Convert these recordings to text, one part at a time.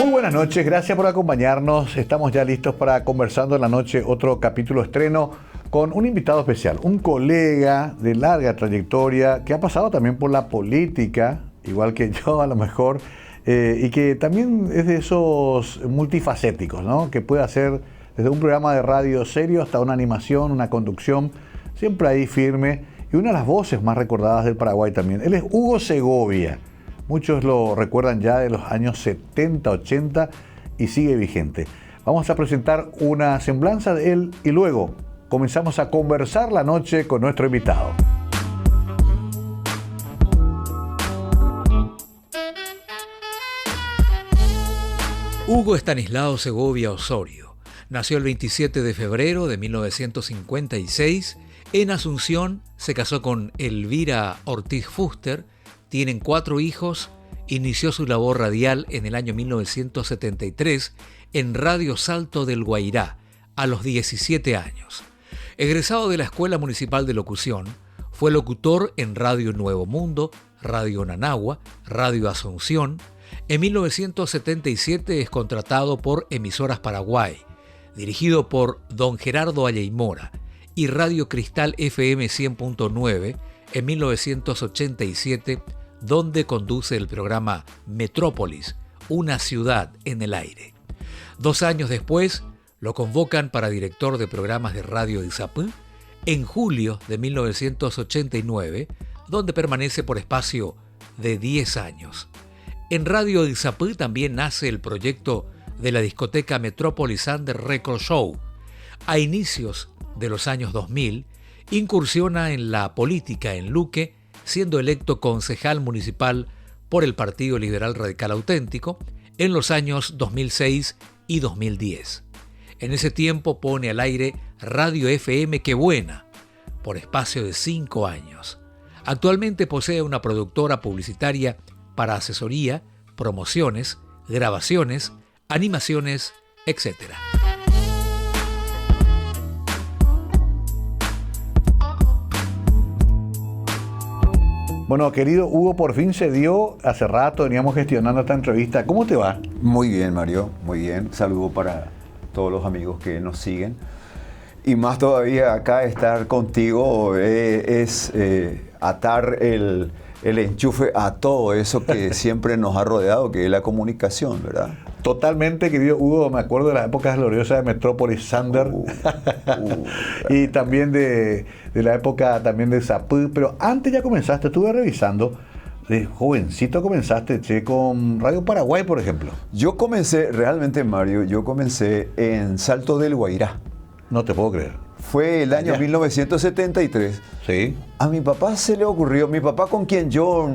Muy buenas noches, gracias por acompañarnos. Estamos ya listos para Conversando en la Noche, otro capítulo estreno con un invitado especial, un colega de larga trayectoria que ha pasado también por la política, igual que yo a lo mejor, y que también es de esos multifacéticos, ¿no? Que puede hacer desde un programa de radio serio hasta una animación, una conducción, siempre ahí firme, y una de las voces más recordadas del Paraguay también. Él es Hugo Segovia. Muchos lo recuerdan ya de los años 70, 80 y sigue vigente. Vamos a presentar una semblanza de él y luego comenzamos a conversar la noche con nuestro invitado. Hugo Estanislao Segovia Osorio nació el 27 de febrero de 1956 en Asunción, se casó con Elvira Ortiz Fuster. Tienen 4 hijos, inició su labor radial en el año 1973 en Radio Salto del Guairá, a los 17 años. Egresado de la Escuela Municipal de Locución, fue locutor en Radio Nuevo Mundo, Radio Nanagua, Radio Asunción. En 1977 es contratado por Emisoras Paraguay, dirigido por don Gerardo Alleymora, y Radio Cristal FM 100.9 en 1987, donde conduce el programa Metrópolis, una ciudad en el aire. 2 años después, lo convocan para director de programas de Radio de Izapú en julio de 1989, donde permanece por espacio de 10 años. En Radio de Izapú también nace el proyecto de la discoteca Metrópolis Under Record Show. A inicios de los años 2000, incursiona en la política en Luque, siendo electo concejal municipal por el Partido Liberal Radical Auténtico en los años 2006 y 2010. En ese tiempo pone al aire Radio FM Qué Buena, por espacio de 5 años. Actualmente posee una productora publicitaria para asesoría, promociones, grabaciones, animaciones, etc. Bueno, querido Hugo, por fin se dio. Hace rato veníamos gestionando esta entrevista. ¿Cómo te va? Muy bien, Mario, muy bien. Saludo para todos los amigos que nos siguen. Y más todavía acá estar contigo es atar el enchufe a todo eso que siempre nos ha rodeado, que es la comunicación, ¿verdad? Totalmente, querido Hugo, me acuerdo de las épocas gloriosas de Metrópolis Thunder y también de la época también de Zapú, pero antes ya comenzaste, estuve revisando, de jovencito comenzaste, con Radio Paraguay, por ejemplo. Yo comencé, realmente, Mario, en Salto del Guairá. No te puedo creer. Fue el año 1973. Sí. A mi papá se le ocurrió, mi papá con quien yo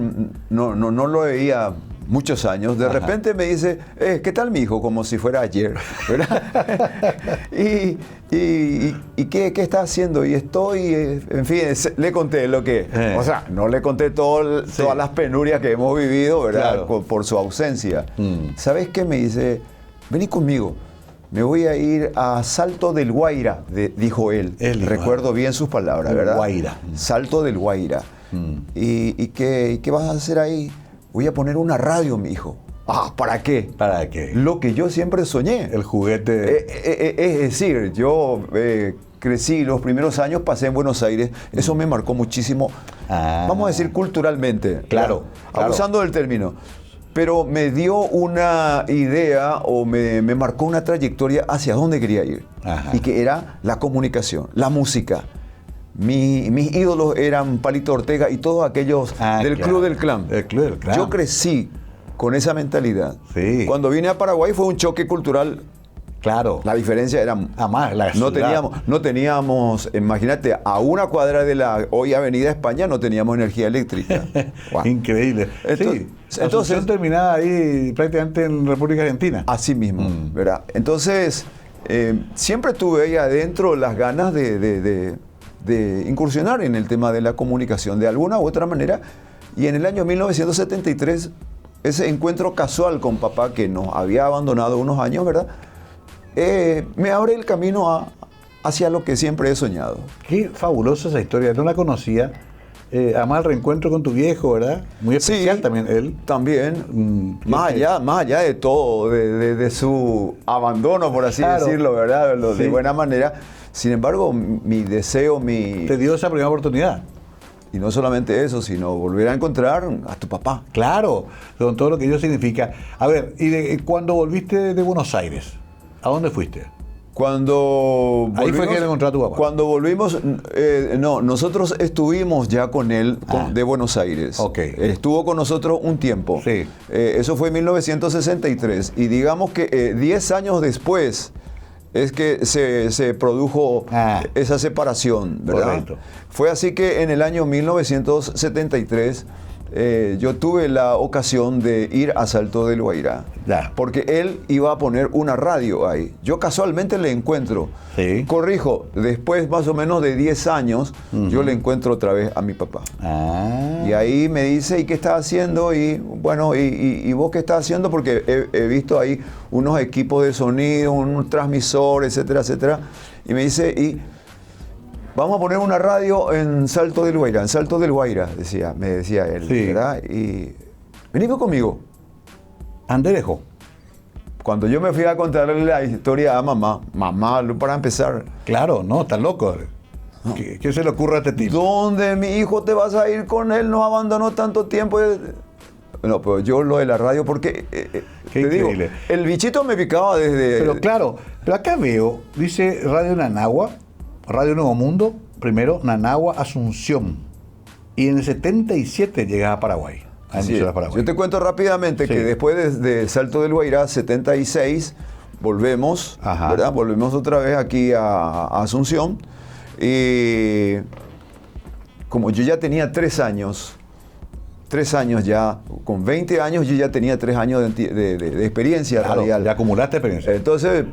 no lo veía muchos años, de repente me dice, ¿qué tal mi hijo? Como si fuera ayer, ¿verdad? ¿Y qué está haciendo? Y estoy, en fin, le conté lo que, o sea, no le conté todas las penurias que hemos vivido, ¿verdad? Claro. Por su ausencia. ¿Sabes qué? Me dice, vení conmigo. Me voy a ir a Salto del Guairá, dijo él. Recuerdo bien sus palabras, ¿verdad? Guairá. Salto del Guairá. ¿Y qué vas a hacer ahí? Voy a poner una radio, mi hijo. ¿Para qué? ¿Para qué? Lo que yo siempre soñé. El juguete. Es decir, yo crecí, los primeros años pasé en Buenos Aires. Eso me marcó muchísimo, vamos a decir, culturalmente. Claro. Abusando del término. Pero me dio una idea o me marcó una trayectoria hacia dónde quería ir. Ajá. Y que era la comunicación, la música. Mis ídolos eran Palito Ortega y todos aquellos del Club del Clan. El Club del Clan. Yo crecí con esa mentalidad. Sí. Cuando vine a Paraguay fue un choque cultural. Claro. La diferencia era no teníamos, imagínate, a una cuadra de la hoy Avenida España no teníamos energía eléctrica. Wow. Increíble. Entonces terminada ahí prácticamente en República Argentina. Así mismo, ¿verdad? Entonces, siempre tuve ahí adentro las ganas de incursionar en el tema de la comunicación de alguna u otra manera. Y en el año 1973, ese encuentro casual con papá, que nos había abandonado unos años, ¿verdad? Me abre el camino hacia lo que siempre he soñado. Qué fabulosa esa historia, no la conocía. Además el reencuentro con tu viejo, ¿verdad? Muy especial Sí, también él. También, más allá de todo, de su abandono, por así Claro. decirlo, ¿verdad? De Sí. buena manera. Sin embargo, mi deseo, Te dio esa primera oportunidad. y no solamente eso, sino volver a encontrar a tu papá. Claro, con todo lo que ello significa. A ver, ¿y cuando volviste de Buenos Aires? ¿A dónde fuiste? Cuando Ahí fue que le encontró a tu papá. Cuando volvimos, no, nosotros estuvimos ya con él de Buenos Aires. Ok. Estuvo con nosotros un tiempo. Sí. Eso fue en 1963. Y digamos que 10 años después es que se produjo esa separación, ¿verdad? Correcto. Fue así que en el año 1973 yo tuve la ocasión de ir a Salto del Guairá. Ya. Porque él iba a poner una radio ahí. Yo casualmente le encuentro. Sí. Corrijo, después más o menos de 10 años, yo le encuentro otra vez a mi papá. Ah. Y ahí me dice, ¿y qué estás haciendo? Y bueno, ¿y vos qué estás haciendo? Porque he visto ahí unos equipos de sonido, un transmisor, etcétera, etcétera. Y me dice, vamos a poner una radio en Salto del Guairá, me decía él, Sí. ¿verdad? Y venime conmigo. Anderejo. Cuando yo me fui a contarle la historia a mamá, para empezar, Claro, no, estás loco. ¿Qué se le ocurre a este tipo? ¿dónde mi hijo te vas a ir con él? Nos abandonó tanto tiempo. No, pero yo lo de la radio, porque Qué te digo, increíble. el bichito me picaba desde... Pero claro, pero acá veo, dice Radio Nanagua, Radio Nuevo Mundo, primero Nanagua Asunción. Y en el 77 llegas a Paraguay. A Así emisoras es. Paraguay. Yo te cuento rápidamente Sí. que después de Salto del Guairá, 76, volvemos, Ajá. ¿verdad? Volvemos otra vez aquí a Asunción. Y como yo ya tenía 3 años ya, con 20 años yo ya tenía 3 años de experiencia Claro, radial. ya acumulaste experiencia. Entonces,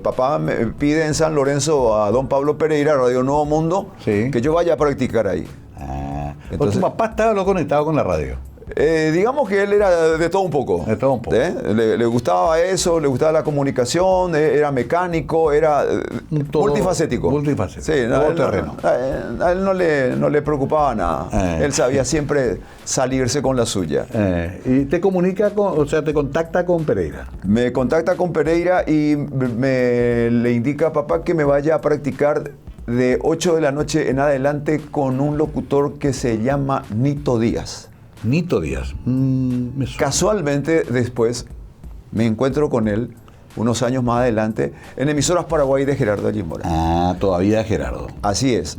papá me pide en San Lorenzo a don Pablo Pereira, Radio Nuevo Mundo, Sí. que yo vaya a practicar ahí. Porque entonces- tu papá estaba lo conectado con la radio. Digamos que él era de todo un poco. De todo un poco. Le gustaba eso, le gustaba la comunicación, era mecánico, era Todo multifacético. multifacético, Sí, todo él terreno. a él no le preocupaba nada. Él sabía siempre salirse con la suya. Y te comunica te contacta con Pereira. Me contacta con Pereira y le indica a papá que me vaya a practicar de 8 de la noche en adelante con un locutor que se llama Nito Díaz. Nito Díaz. Me suena. Casualmente después me encuentro con él unos años más adelante en Emisoras Paraguay de Gerardo Allimora. Todavía Gerardo. Así es.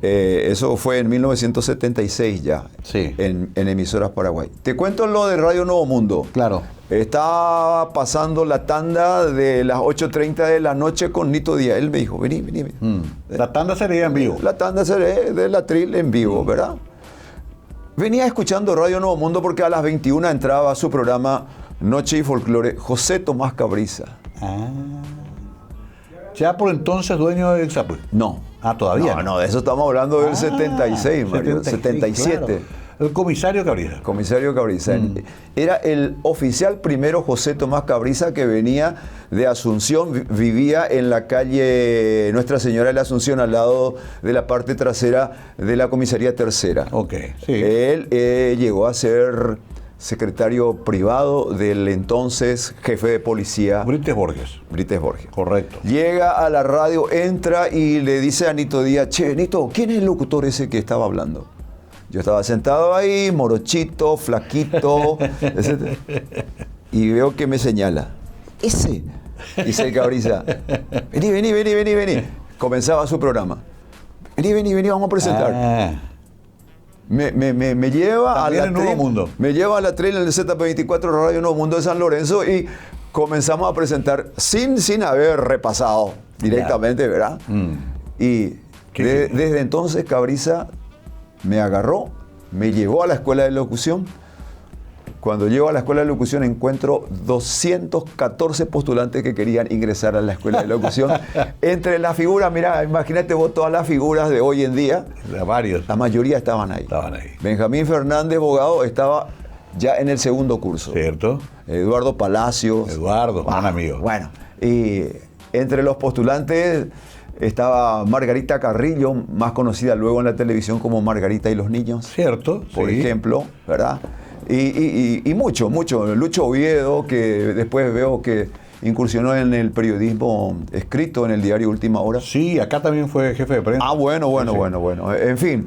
Eso fue en 1976 ya, Sí. en Emisoras Paraguay. Te cuento lo de Radio Nuevo Mundo. Claro. Estaba pasando la tanda de las 8:30 de la noche con Nito Díaz. Él me dijo, vení. La tanda sería en vivo. La tanda sería de la Tril en vivo, ¿verdad? Venía escuchando Radio Nuevo Mundo porque a las 21 entraba a su programa Noche y Folclore José Tomás Cabriza. Ya por entonces dueño del Xapú. No. Todavía. No, de eso estamos hablando del 76, Mario. 77. Claro. El comisario Cabriza. Comisario Cabriza. Era el oficial primero José Tomás Cabriza, que venía de Asunción, vivía en la calle Nuestra Señora de la Asunción, al lado de la parte trasera de la comisaría tercera. Ok, sí. Él llegó a ser secretario privado del entonces jefe de policía, Brites Borges. Brites Borges. Correcto. Llega a la radio, entra y le dice a Nito Díaz, che, Nito, ¿quién es el locutor ese que estaba hablando? Yo estaba sentado ahí, morochito, flaquito, etc. Y veo que me señala. Ese, dice el Cabriza. Vení. Comenzaba su programa. Vení, vamos a presentar. Me lleva a También la en Nuevo Mundo. Me lleva a la tril en el ZP24 Radio Nuevo Mundo de San Lorenzo y comenzamos a presentar sin haber repasado directamente, ¿verdad? Y desde entonces Cabriza me agarró, me llevó a la escuela de locución. Cuando llego a la escuela de locución encuentro 214 postulantes que querían ingresar a la escuela de locución. Entre las figuras, mira, imagínate vos todas las figuras de hoy en día. Varios. La mayoría estaban ahí. Benjamín Fernández Bogado estaba ya en el segundo curso. Cierto. Eduardo Palacios. Un amigo. Bueno, y entre los postulantes Estaba Margarita Carrillo, más conocida luego en la televisión como Margarita y los niños. Cierto, Por sí. ejemplo, ¿verdad? Y mucho. Lucho Oviedo, que después veo que incursionó en el periodismo escrito en el diario Última Hora. Sí, acá también fue jefe de prensa. Ah, bueno. En fin,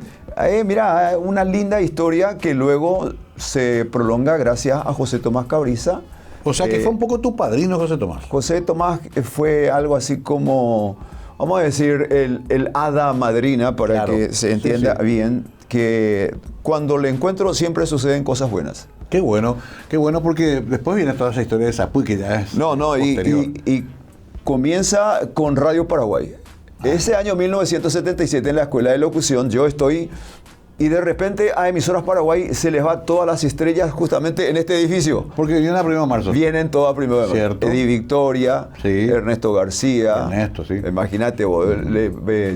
mira, una linda historia que luego se prolonga gracias a José Tomás Cabriza. O sea que fue un poco tu padrino, José Tomás. José Tomás fue algo así como, vamos a decir, el hada madrina, para Claro, que se entienda sí. bien, que cuando le encuentro siempre suceden cosas buenas. Qué bueno porque después viene toda esa historia de Zapuy que ya es posterior. Y comienza con Radio Paraguay. Ese año 1977 en la escuela de locución yo estoy y de repente a Emisoras Paraguay se les va todas las estrellas justamente en este edificio. Porque viene la 1 de marzo. Vienen todas primero de marzo. Cierto. Eddie Victoria, Sí. Ernesto García. Ernesto, sí. Imagínate vos,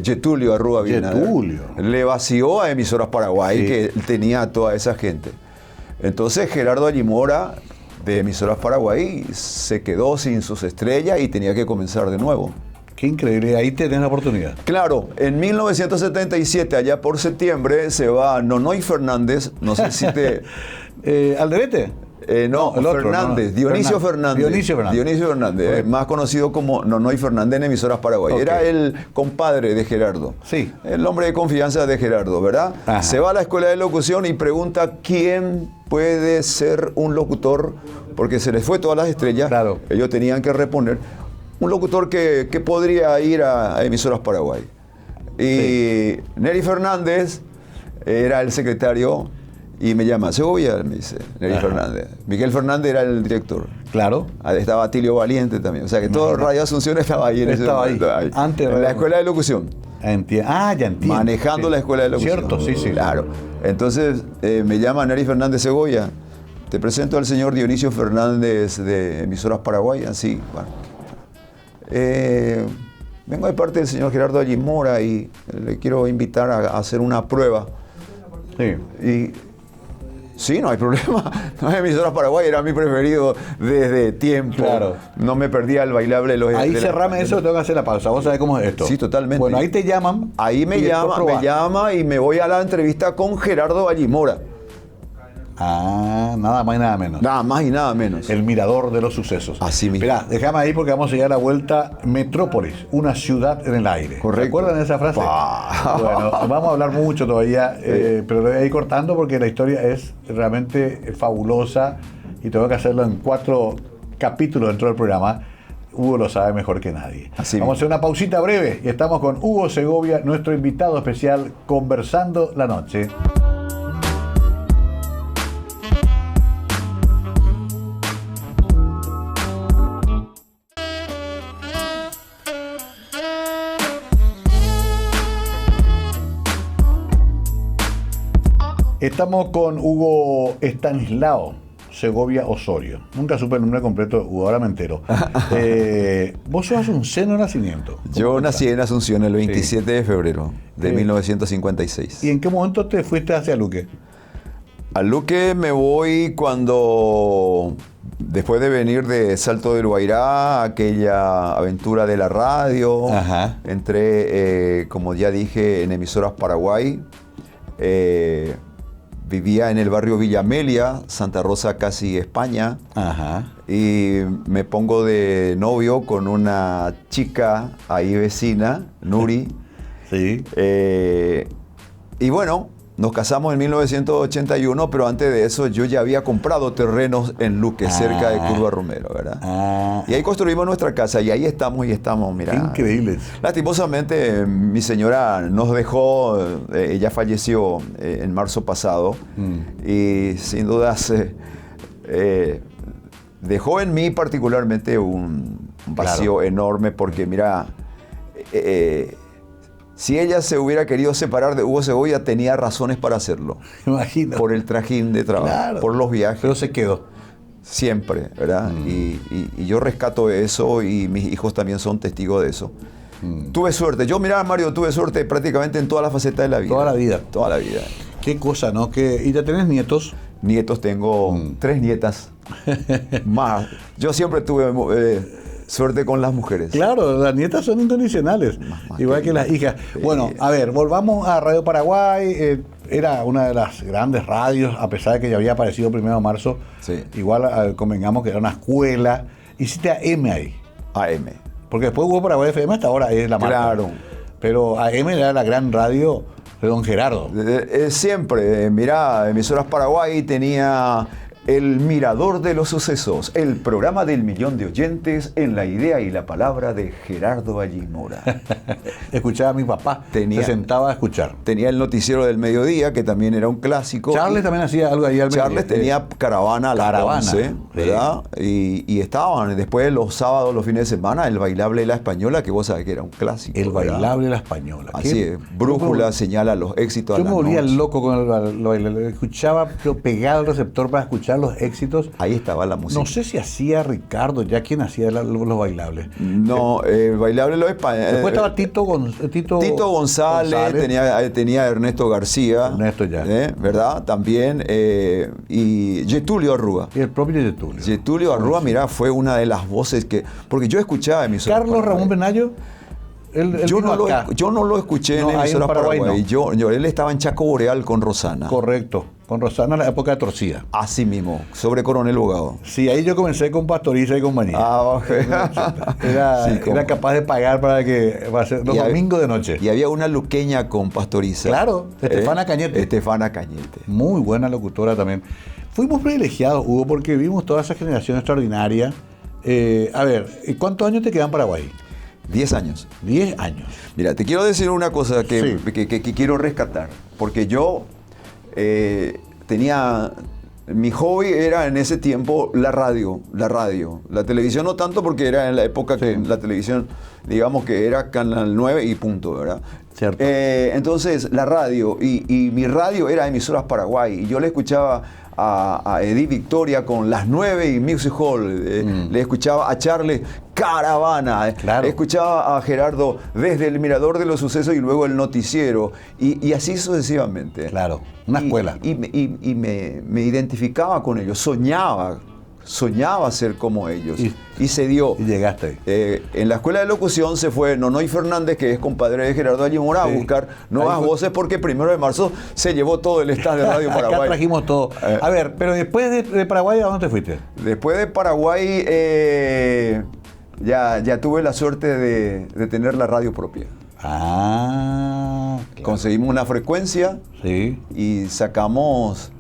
Getulio Arrua Bienader. Getulio. Le vació a Emisoras Paraguay, Sí. que tenía a toda esa gente. Entonces Gerardo Allimora de Emisoras Paraguay se quedó sin sus estrellas y tenía que comenzar de nuevo. Qué increíble, ahí tenés la oportunidad. Claro, en 1977, allá por septiembre, se va Nonoy Fernández, no sé si te... ¿Alderete? No, el otro, Fernández, no. Dionisio Fernández. Dionisio Fernández. Fernández, más conocido como Nonoy Fernández en Emisoras Paraguay. Ok. Era el compadre de Gerardo. Sí. El hombre de confianza de Gerardo, ¿verdad? Ajá. Se va a la escuela de locución y pregunta quién puede ser un locutor, porque se les fue todas las estrellas. Claro. Ellos tenían que reponer. Un locutor que podría ir a Emisoras Paraguay. Y Neri Fernández era el secretario y me llama, Segovia, me dice Neri Ajá. Fernández. Miguel Fernández era el director. Claro. Estaba Tilio Valiente también. O sea que todo Radio Asunción estaba ahí en ese Estaba momento. ahí. Antes de en Radio la escuela de locución. Ya entiendo. Manejando Sí. la escuela de locución. Cierto, sí. Claro. Entonces me llama Neri Fernández Segovia. Te presento al señor Dionisio Fernández de Emisoras Paraguay. Así, bueno. Vengo de parte del señor Gerardo Allimora y le quiero invitar a hacer una prueba. Sí. Y sí, no hay problema. No, Emisoras Paraguay era mi preferido desde tiempo. Claro. No me perdía el bailable. Ahí cerrame eso, tengo que hacer la pausa. ¿Vos sabés cómo es esto? Sí, totalmente. Bueno, ahí te llaman. Ahí me y después probás. llama y me voy a la entrevista con Gerardo Allimora. Ah, nada más y nada menos. Nada más y nada menos. El mirador de los sucesos. Así mismo. Mirá, déjame ahí porque vamos a llegar a la vuelta Metrópolis, una ciudad en el aire. Correcto. ¿Recuerdan esa frase? Bueno, vamos a hablar mucho todavía, pero lo voy a ir cortando porque la historia es realmente fabulosa y tengo que hacerlo en 4 capítulos dentro del programa. Hugo lo sabe mejor que nadie. Así vamos a hacer una pausita breve y estamos con Hugo Segovia, nuestro invitado especial, conversando la noche. Estamos con Hugo Estanislao Segovia Osorio. Nunca supe el nombre completo de Hugo, ahora me entero. Vos sos asunceno de nacimiento. Yo nací en Asunción el 27 de febrero de Sí. 1956. ¿Y en qué momento te fuiste hacia Luque? A Luque me voy cuando, después de venir de Salto del Guairá, aquella aventura de la radio, Ajá. entré, como ya dije, en Emisoras Paraguay. Vivía en el barrio Villa Amelia, Santa Rosa, casi España. Ajá. Y me pongo de novio con una chica ahí vecina, Nuri. Sí. Y bueno, nos casamos en 1981, pero antes de eso yo ya había comprado terrenos en Luque, cerca de Curva Romero, ¿verdad? Ah, Y ahí construimos nuestra casa y ahí estamos mira. qué increíble. Lastimosamente mi señora nos dejó, ella falleció en marzo pasado y sin dudas dejó en mí particularmente un vacío enorme porque mira, si ella se hubiera querido separar de Hugo Segovia tenía razones para hacerlo, Imagino. por el trajín de trabajo, Claro. por los viajes. Pero se quedó. Siempre, ¿verdad? Y yo rescato eso y mis hijos también son testigos de eso. Tuve suerte. Yo, mira, Mario, tuve suerte prácticamente en todas las facetas de la vida. Toda la vida. Toda la vida. Qué cosa, ¿no? ¿Y ya tenés nietos? Nietos tengo 3 nietas. Más. Yo siempre tuve Suerte con las mujeres. Claro, las nietas son incondicionales, igual que las hijas. Bueno, a ver, volvamos a Radio Paraguay. Era una de las grandes radios, a pesar de que ya había aparecido el 1 de marzo. Sí. Igual convengamos que era una escuela. Hiciste AM ahí. AM. Porque después hubo Paraguay FM, hasta ahora es la marca. Claro. Pero AM era la gran radio de don Gerardo. Siempre, mirá, Emisoras Paraguay tenía El Mirador de los Sucesos, el programa del millón de oyentes en la idea y la palabra de Gerardo Allimora. Escuchaba a mi papá, se sentaba a escuchar. Tenía el noticiero del mediodía, que también era un clásico. Charles también hacía algo ahí al mediodía. Charles tenía Caravana a las 11, ¿verdad? Y estaban después los sábados, los fines de semana, el Bailable de la Española, que vos sabés que era un clásico. El ¿verdad? Bailable de la Española. Así es, Brújula señala los éxitos. Yo me volvía loco con el bailable. Escuchaba, pero pegaba el receptor para escuchar los éxitos. Ahí estaba la música. No sé si hacía Ricardo, ya quién hacía los bailables. No, Bailable los españoles. Después estaba Tito González. Tenía Ernesto García. Ernesto ya. ¿Verdad? También. Y Getulio Arrúa. Y el propio Getulio. Getulio Arrúa, mirá, fue una de las voces que. Porque yo escuchaba emisoras. Carlos Ramón Benayo. Yo no lo escuché en emisoras Paraguay. No. Él estaba en Chaco Boreal con Rosana. Correcto. Con Rosana en la época de Torcida. Así mismo, sobre Coronel Bogado. Sí, ahí yo comencé con Pastoriza y compañía. Era capaz de pagar para hacer los domingos de noche. Y había una luqueña con Pastoriza. Claro, Estefana Cañete. Estefana Cañete. Muy buena locutora también. Fuimos privilegiados, Hugo, porque vimos toda esa generación extraordinaria. A ver, ¿cuántos años te quedan en Paraguay? 10 años. 10 años. Mira, te quiero decir una cosa que quiero rescatar. Porque yo mi hobby era en ese tiempo la radio. La televisión no tanto, porque era en la época que la televisión, digamos que era Canal 9 y punto, ¿verdad? Cierto. Entonces, la radio, y mi radio era Emisoras Paraguay, y yo le escuchaba a Edith Victoria con Las 9 y Music Hall, le escuchaba a Charles Caravana, claro. Escuchaba a Gerardo desde El Mirador de los Sucesos y luego el noticiero, y así sucesivamente. Claro, una escuela. Y me identificaba con ellos, soñaba ser como ellos, y se dio. Y llegaste ahí. En la escuela de locución se fue Nonoy Fernández, que es compadre de Gerardo Allimora, a buscar nuevas voces, porque el 1 de marzo se llevó todo el staff de Radio Paraguay. Acá trajimos todo. A ver, pero después de Paraguay, ¿a dónde te fuiste? Después de Paraguay, ya tuve la suerte de tener la radio propia. Claro. Conseguimos una frecuencia y sacamos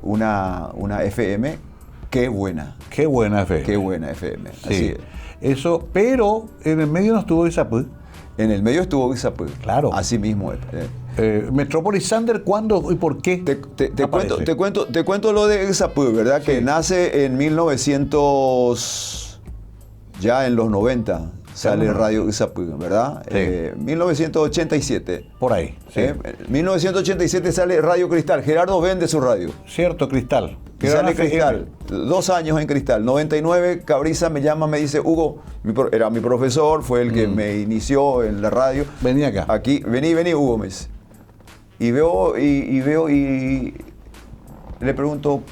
una FM. Qué buena FM. Qué buena FM. Sí. Así es. Eso, pero en el medio no estuvo Isapú. En el medio estuvo Isapú. Claro. Así mismo. Metrópolis Sander, ¿cuándo y por qué? Te cuento lo de Isapú, ¿verdad? Que nace en 1900, ya en los 90. Sale Radio Isapú, ¿verdad? Sí. 1987. Por ahí. Sí. 1987 sale Radio Cristal. Gerardo vende su radio. Cierto, Cristal. Sale Cristal. 2 años en Cristal. 99, Cabriza me llama, me dice, Hugo, era mi profesor, fue el que me inició en la radio. Vení acá. Aquí, vení, Hugo, me dice. Y veo y le pregunto,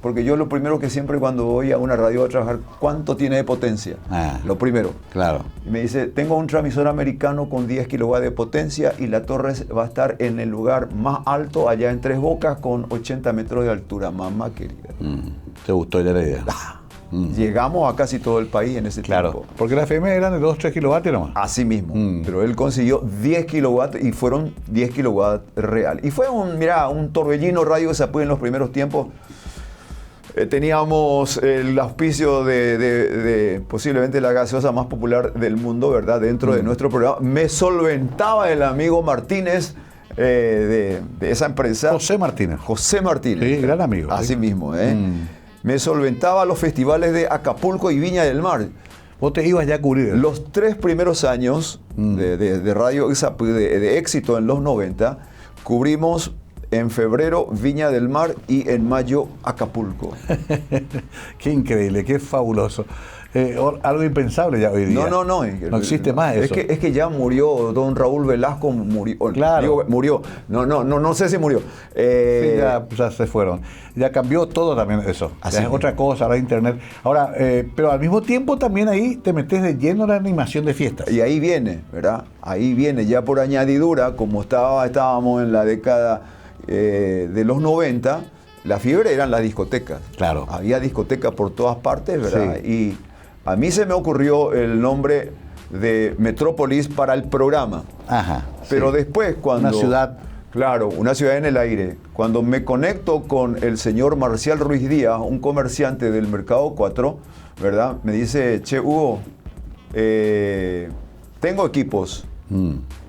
porque yo lo primero que siempre cuando voy a una radio a trabajar, ¿cuánto tiene de potencia? Lo primero. Claro. Y me dice, tengo un transmisor americano con 10 kilowatts de potencia y la torre va a estar en el lugar más alto, allá en Tres Bocas, con 80 metros de altura. Mamá querida. ¿Te gustó ya la idea? Llegamos a casi todo el país en ese tiempo. Porque las FM eran de 2-3 kilovatios nomás. Así mismo. Pero él consiguió 10 kilowatts y fueron 10 kilowatts real. Y fue un torbellino Radio Isapú en los primeros tiempos. Teníamos el auspicio de posiblemente la gaseosa más popular del mundo, ¿verdad? Dentro de nuestro programa. Me solventaba el amigo Martínez de esa empresa. José Martínez. Sí, gran amigo. Así mismo, Me solventaba los festivales de Acapulco y Viña del Mar. Vos te ibas ya a cubrir. Los 3 primeros años de Radio Isapú, de éxito en los 90, cubrimos en febrero Viña del Mar y en mayo Acapulco. Qué increíble, qué fabuloso. Algo impensable ya hoy día. No. No existe más eso. Es que ya murió don Raúl Velasco, murió. Claro. Digo, murió. No sé si murió. Sí, ya se fueron. Ya cambió todo también eso. Así Ya es otra cosa, ahora internet. Ahora, pero al mismo tiempo también ahí te metes de lleno en la animación de fiestas. Y ahí viene, ¿verdad? Ahí viene, ya por añadidura, como estábamos en la década de los 90, la fiebre eran las discotecas. Claro. Había discotecas por todas partes, ¿verdad? Sí. Y a mí se me ocurrió el nombre de Metrópolis para el programa. Ajá. Pero sí. después cuando... Una ciudad. Claro, una ciudad en el aire. Cuando me conecto con el señor Marcial Ruiz Díaz, un comerciante del Mercado 4, ¿verdad? Me dice, che, Hugo, tengo equipos,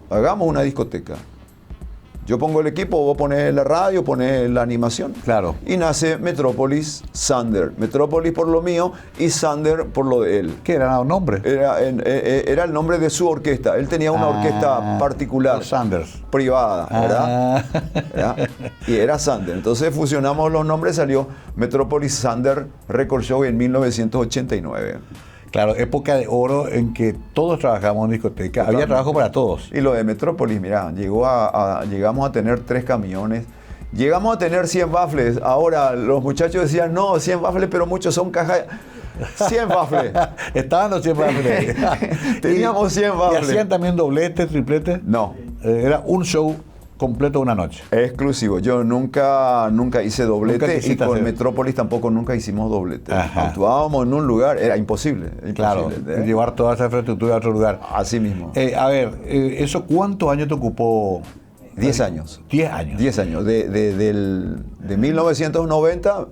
hagamos una discoteca. Yo pongo el equipo, vos ponés la radio, ponés la animación. Claro. Y nace Metrópolis Sander. Metrópolis por lo mío y Sander por lo de él. ¿Qué era un nombre? Era el nombre de su orquesta. Él tenía una orquesta particular. Los Sanders. Privada, ¿verdad? ¿verdad? Y era Sander. Entonces fusionamos los nombres, salió Metrópolis Sander Record Show en 1989. Claro, época de oro en que todos trabajamos en discoteca. Había trabajo para todos. Y lo de Metrópolis, mira, llegamos a tener 3 camiones. Llegamos a tener 100 baffles. Ahora los muchachos decían, no, 100 baffles, pero muchos son cajas. 100 baffles. Estaban los 100 baffles. Teníamos 100 baffles. ¿Y hacían también doblete, triplete? No. Era un show completo una noche. Exclusivo. Yo nunca hice doblete y con hacer. Metrópolis tampoco nunca hicimos doblete. Ajá. Actuábamos en un lugar, era imposible. Claro, llevar toda esa infraestructura a otro lugar. Así mismo. A ver, ¿eso cuántos años te ocupó? 10 años. 10 años. 10 años. De 1990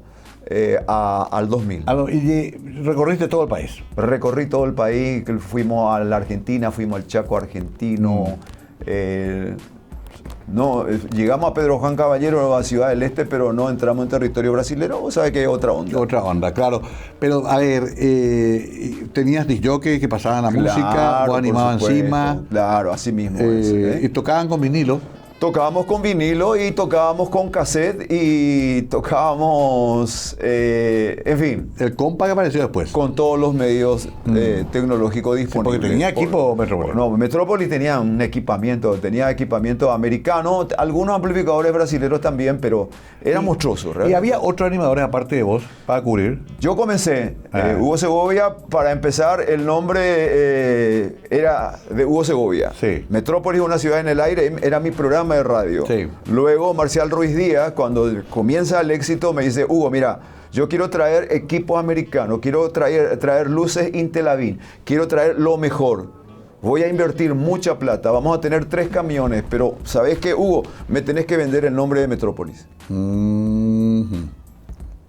al 2000. Y recorriste todo el país. Recorrí todo el país, fuimos a la Argentina, fuimos al Chaco argentino. No, llegamos a Pedro Juan Caballero, a Ciudad del Este, pero no entramos en territorio brasilero. Vos sabés que es otra onda. Otra onda, claro. Pero, a ver, tenías disjockeys que pasaban la música, vos animabas encima. Claro, así mismo. Y tocaban con vinilo. Tocábamos con vinilo y tocábamos con cassette y tocábamos, en fin. El compa que apareció después. Con todos los medios tecnológicos disponibles. Porque tenía equipo Metrópolis. No, Metrópolis tenía un equipamiento, americano, algunos amplificadores brasileños también, pero era monstruoso. ¿Realmente? ¿Y había otros animadores aparte de vos para cubrir? Yo comencé, Hugo Segovia, para empezar, el nombre era de Hugo Segovia. Sí. Metrópolis, una ciudad en el aire, era mi programa de radio. Sí. Luego Marcial Ruiz Díaz, cuando comienza el éxito, me dice, Hugo, mira, yo quiero traer equipos americanos, quiero traer luces Intelavin, quiero traer lo mejor. Voy a invertir mucha plata, vamos a tener 3 camiones, pero ¿sabés qué, Hugo? Me tenés que vender el nombre de Metrópolis.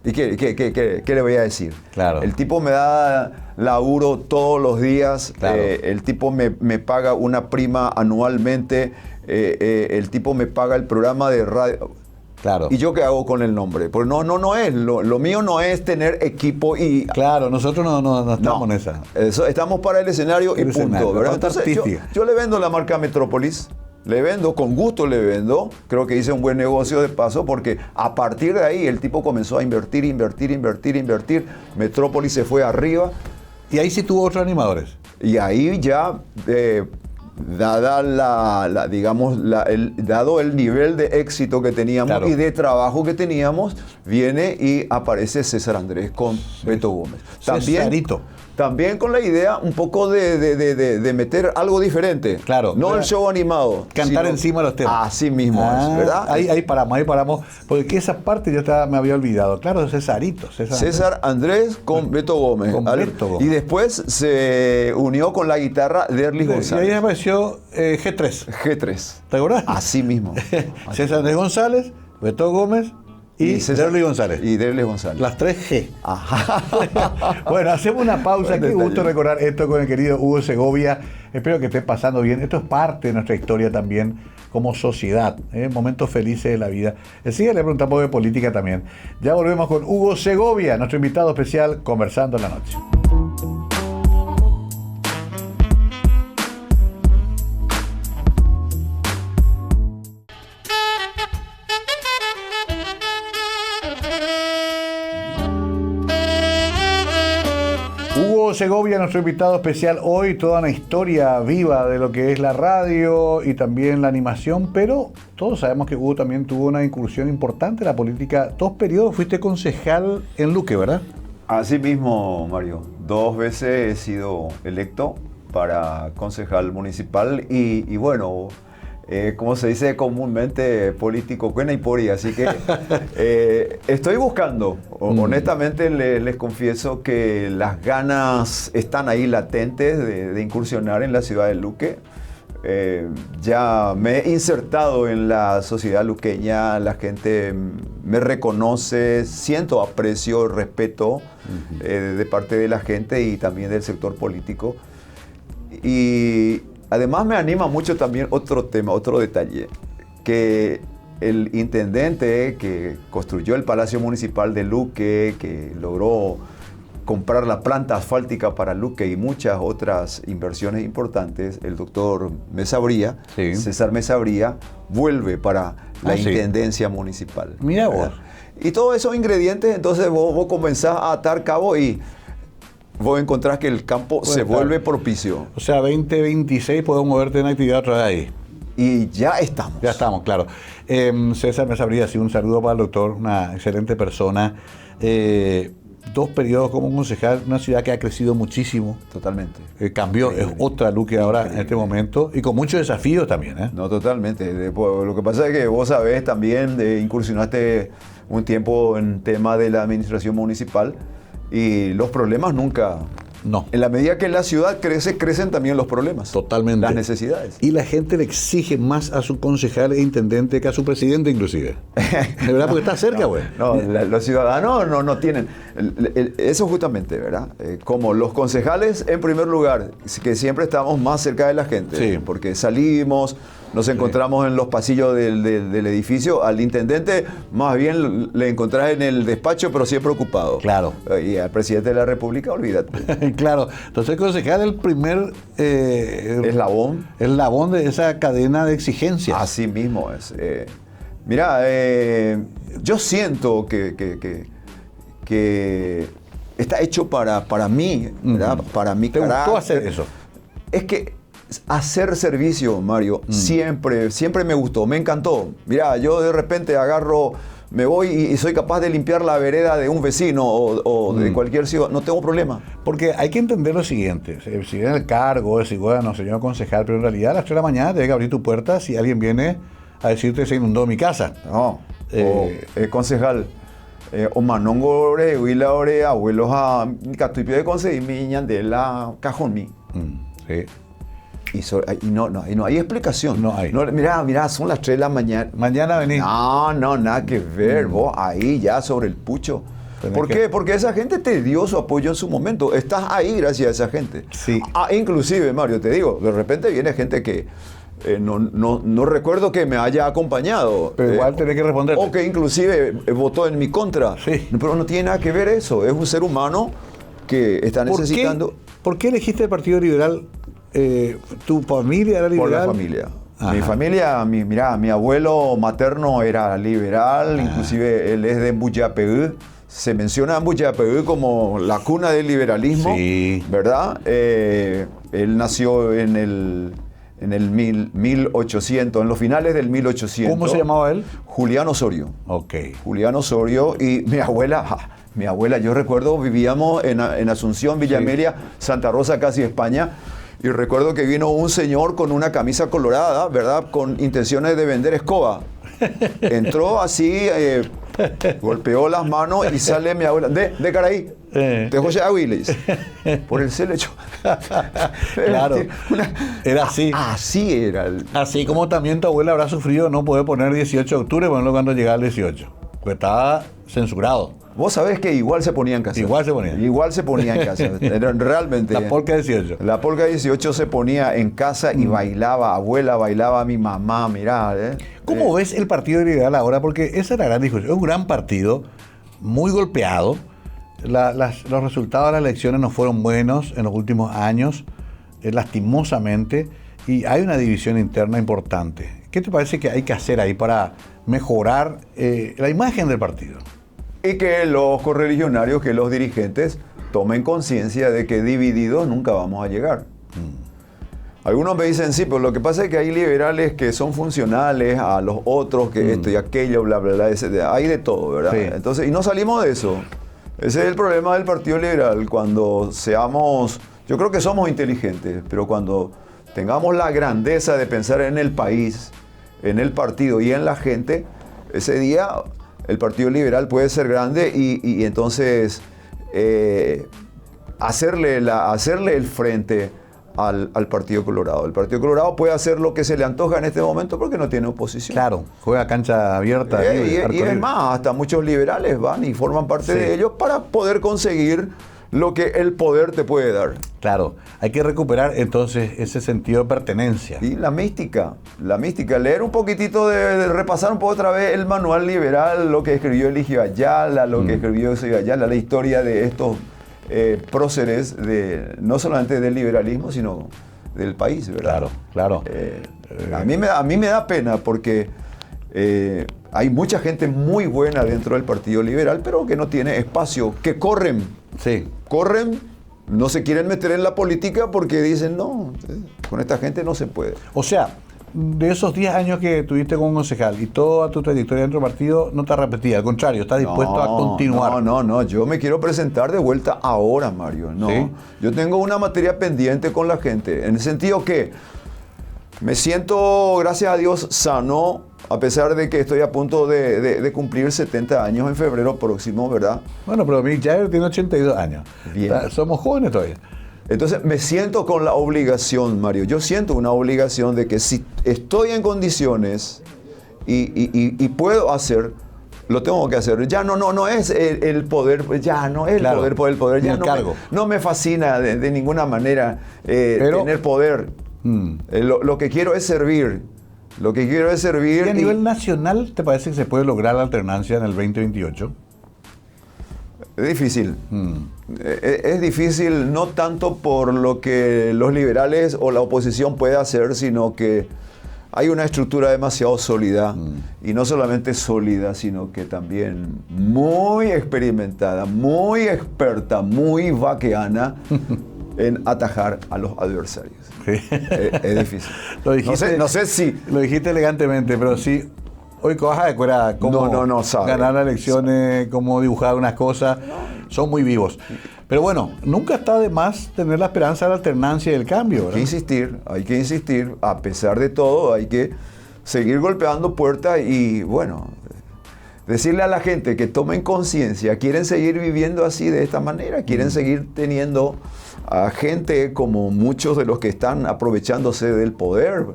¿Y qué le voy a decir? Claro. El tipo me da laburo todos los días, claro. El tipo me paga una prima anualmente, el tipo me paga el programa de radio. Claro. ¿Y yo qué hago con el nombre? Porque no es, lo mío no es tener equipo y... Claro, nosotros no estamos en esa. Estamos para el escenario y punto, ¿verdad? Entonces, yo le vendo la marca Metrópolis. Le vendo, con gusto le vendo. Creo que hice un buen negocio de paso porque a partir de ahí el tipo comenzó a invertir. Metrópolis se fue arriba. Y ahí sí tuvo otros animadores. Y ahí ya, dado el nivel de éxito que teníamos, claro, y de trabajo que teníamos, viene y aparece César Andrés con Beto Gómez. También con la idea un poco de meter algo diferente. Claro. No el show animado. Cantar encima de los temas. Así mismo es, ¿verdad? Ahí paramos. Porque esa parte yo me había olvidado. Claro, César Andrés con Beto Gómez. Y después se unió con la guitarra Derlis González. Y ahí apareció G3. ¿Te acordás? Así mismo. César Andrés González, Beto Gómez y Derlis González. Y Derlis González. Las 3G. Ajá. Bueno, hacemos una pausa. Qué gusto recordar esto con el querido Hugo Segovia. Espero que esté pasando bien. Esto es parte de nuestra historia también como sociedad. Momentos felices de la vida. Enseguida le preguntamos de política también. Ya volvemos con Hugo Segovia, nuestro invitado especial, conversando en la noche. Segovia, nuestro invitado especial hoy, toda una historia viva de lo que es la radio y también la animación, pero todos sabemos que Hugo también tuvo una incursión importante en la política. 2 periodos fuiste concejal en Luque, ¿verdad? Así mismo, Mario. 2 veces he sido electo para concejal municipal y bueno, como se dice comúnmente, político cuena y pori, así que estoy buscando. Honestamente les confieso que las ganas están ahí latentes de incursionar en la ciudad de Luque. Ya me he insertado en la sociedad luqueña, la gente me reconoce, siento aprecio, respeto de parte de la gente y también del sector político. Y además me anima mucho también otro tema, otro detalle, que el intendente que construyó el Palacio Municipal de Luque, que logró comprar la planta asfáltica para Luque y muchas otras inversiones importantes, el doctor Mesabría, sí. César Mesabría, vuelve para la intendencia municipal. Mira vos. Y todos esos ingredientes, entonces vos comenzás a atar cabo y vos encontrás que el campo se vuelve propicio. O sea, 2026 podemos moverte en actividad otra vez ahí. Y ya estamos. Ya estamos, claro. César Mesabría, sí, un saludo para el doctor, una excelente persona. 2 periodos como concejal, una ciudad que ha crecido muchísimo. Totalmente. Cambió, es otra Luque ahora en este momento y con muchos desafíos también. No, totalmente. Lo que pasa es que vos sabés también, incursionaste un tiempo en tema de la administración municipal y los problemas nunca... No. En la medida que la ciudad crece, crecen también los problemas. Totalmente. Las necesidades. Y la gente le exige más a su concejal e intendente que a su presidente inclusive. De verdad, porque está cerca, güey. Los ciudadanos no tienen... Eso justamente, ¿verdad? Como los concejales, en primer lugar, que siempre estamos más cerca de la gente. Sí. Porque salimos, nos encontramos en los pasillos del edificio. Al intendente, más bien le encontrás en el despacho, pero siempre ocupado. Claro. Y al presidente de la República, olvídate. Claro. Entonces el concejal es el primer... eslabón de esa cadena de exigencias. Así mismo es. Mira, yo siento que está hecho para mí, ¿verdad? Para mi carácter. ¿Te gustó hacer eso? Es que hacer servicio, Mario, siempre me gustó, me encantó. Mira, yo de repente me voy y soy capaz de limpiar la vereda de un vecino o de cualquier ciudad, no tengo problema. Porque hay que entender lo siguiente, si viene el cargo, decir, bueno, señor concejal, pero en realidad a las 3 de la mañana te que abrir tu puerta si alguien viene a decirte se inundó mi casa. No, concejal, o manongo ore, huila ore, abuelos a catuipio de conseguir mi ñandela cajón mi. Sí. Y no hay explicación. No hay. Mira, son las 3 de la mañana. Mañana venís. No, nada que ver. Vos ahí ya sobre el pucho. ¿Por qué? Porque esa gente te dio su apoyo en su momento. Estás ahí gracias a esa gente. Sí. Inclusive, Mario, te digo, de repente viene gente que no recuerdo que me haya acompañado. Pero igual tenés que responder. O que inclusive votó en mi contra. Sí. Pero no tiene nada que ver eso. Es un ser humano que está necesitando... ¿Por qué elegiste el Partido Liberal? ¿Tu familia era liberal? Por la familia. Ajá. Mi familia, mi abuelo materno era liberal, inclusive él es de Mbuyapeú. Se menciona a Mbuyapeú como la cuna del liberalismo, sí. ¿Verdad? Él nació en el 1800, en los finales del 1800. ¿Cómo se llamaba él? Julián Osorio. Ok. Julián Osorio y mi abuela, yo recuerdo, vivíamos en Asunción, Villa Amelia, Santa Rosa, casi España. Y recuerdo que vino un señor con una camisa colorada, ¿verdad? Con intenciones de vender escoba. Entró así, golpeó las manos y sale mi abuela. De Caraí. De José Aguiles. Por el cel hecho. Claro. Era así. Así era. Así como también tu abuela habrá sufrido no poder poner 18 de octubre, bueno, cuando llegaba el 18. Porque estaba censurado. Vos sabés que igual se ponía en casa. Igual se ponía en casa. Realmente. La polka 18. La polka 18 se ponía en casa y bailaba. Abuela bailaba, mi mamá, mirá. ¿Cómo ves el Partido Liberal ahora? Porque esa es la gran discusión. Es un gran partido, muy golpeado. Los resultados de las elecciones no fueron buenos en los últimos años, lastimosamente. Y hay una división interna importante. ¿Qué te parece que hay que hacer ahí para mejorar la imagen del partido? Y que los correligionarios, que los dirigentes tomen conciencia de que divididos nunca vamos a llegar. Algunos me dicen, sí, pero lo que pasa es que hay liberales que son funcionales a los otros, que esto y aquello, bla, bla, bla, hay de todo, ¿verdad? Sí. Entonces, y no salimos de eso. Ese es el problema del Partido Liberal, cuando yo creo que somos inteligentes, pero cuando tengamos la grandeza de pensar en el país, en el partido y en la gente, ese día el Partido Liberal puede ser grande y entonces hacerle el frente al Partido Colorado. El Partido Colorado puede hacer lo que se le antoja en este momento porque no tiene oposición. Claro, juega cancha abierta. Y es más, hasta muchos liberales van y forman parte de ellos para poder conseguir lo que el poder te puede dar. Claro, hay que recuperar entonces ese sentido de pertenencia. Y la mística, leer un poquitito, de repasar un poco otra vez el manual liberal, lo que escribió Eligio Ayala, lo que escribió Eusebio Ayala, la historia de estos próceres, no solamente del liberalismo, sino del país, ¿verdad? Claro. A mí me da pena porque hay mucha gente muy buena dentro del Partido Liberal, pero que no tiene espacio, que corren, no se quieren meter en la política porque dicen, no, con esta gente no se puede. O sea, de esos 10 años que tuviste como concejal y toda tu trayectoria dentro del partido, no te arrepentís, al contrario, estás dispuesto a continuar. No, yo me quiero presentar de vuelta ahora, Mario. No, ¿Sí? Yo tengo una materia pendiente con la gente, en el sentido que me siento, gracias a Dios, sano, a pesar de que estoy a punto de cumplir 70 años en febrero próximo, ¿verdad? Bueno, pero Mick Jagger tiene 82 años. Bien. O sea, somos jóvenes todavía. Entonces me siento con la obligación, Mario. Yo siento una obligación de que si estoy en condiciones y puedo hacer, lo tengo que hacer. Ya no es el poder, ya no es el poder por el poder. Ya no me fascina de ninguna manera tener poder. Lo que quiero es servir. Lo que quiero es servir. ¿Y a nivel nacional te parece que se puede lograr la alternancia en el 2028? Es difícil. Es difícil no tanto por lo que los liberales o la oposición puede hacer, sino que hay una estructura demasiado sólida. Y no solamente sólida, sino que también muy experimentada, muy experta, muy vaqueana en atajar a los adversarios. Sí. Es difícil. Lo dijiste, no sé si... Lo dijiste elegantemente, pero sí... Hoy cojas de cuera cómo ganar las elecciones, cómo dibujar unas cosas, son muy vivos. Pero bueno, nunca está de más tener la esperanza de la alternancia y del cambio, ¿verdad? Hay que insistir, a pesar de todo, hay que seguir golpeando puertas y bueno, decirle a la gente que tomen conciencia, quieren seguir viviendo así de esta manera, quieren seguir teniendo a gente como muchos de los que están aprovechándose del poder.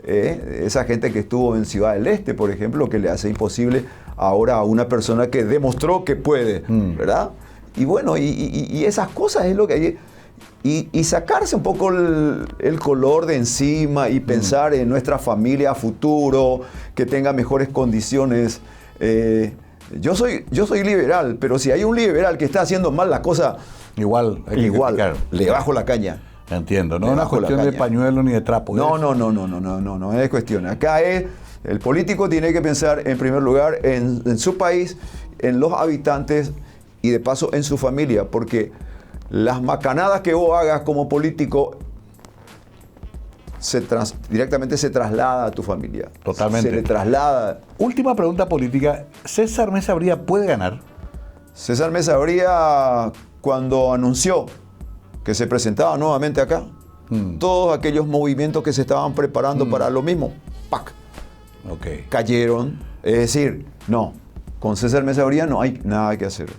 Esa gente que estuvo en Ciudad del Este, por ejemplo, que le hace imposible ahora a una persona que demostró que puede, ¿verdad? Y bueno, y esas cosas es lo que hay. Y sacarse un poco el color de encima y pensar en nuestra familia a futuro, que tenga mejores condiciones. Yo soy liberal, pero si hay un liberal que está haciendo mal las cosas, igual le bajo la caña. Entiendo, no es una cuestión de pañuelo ni de trapo. No es cuestión. Acá el político tiene que pensar en primer lugar en su país, en los habitantes y de paso en su familia, porque las macanadas que vos hagas como político directamente se traslada a tu familia. Totalmente. Se le traslada. Última pregunta política. ¿César Mesa Bría puede ganar? César Mesa Bría, cuando anunció que se presentaba nuevamente acá, todos aquellos movimientos que se estaban preparando para lo mismo, ¡pac! Cayeron. Es decir, no, con César Mesa Bría no hay nada que hacer.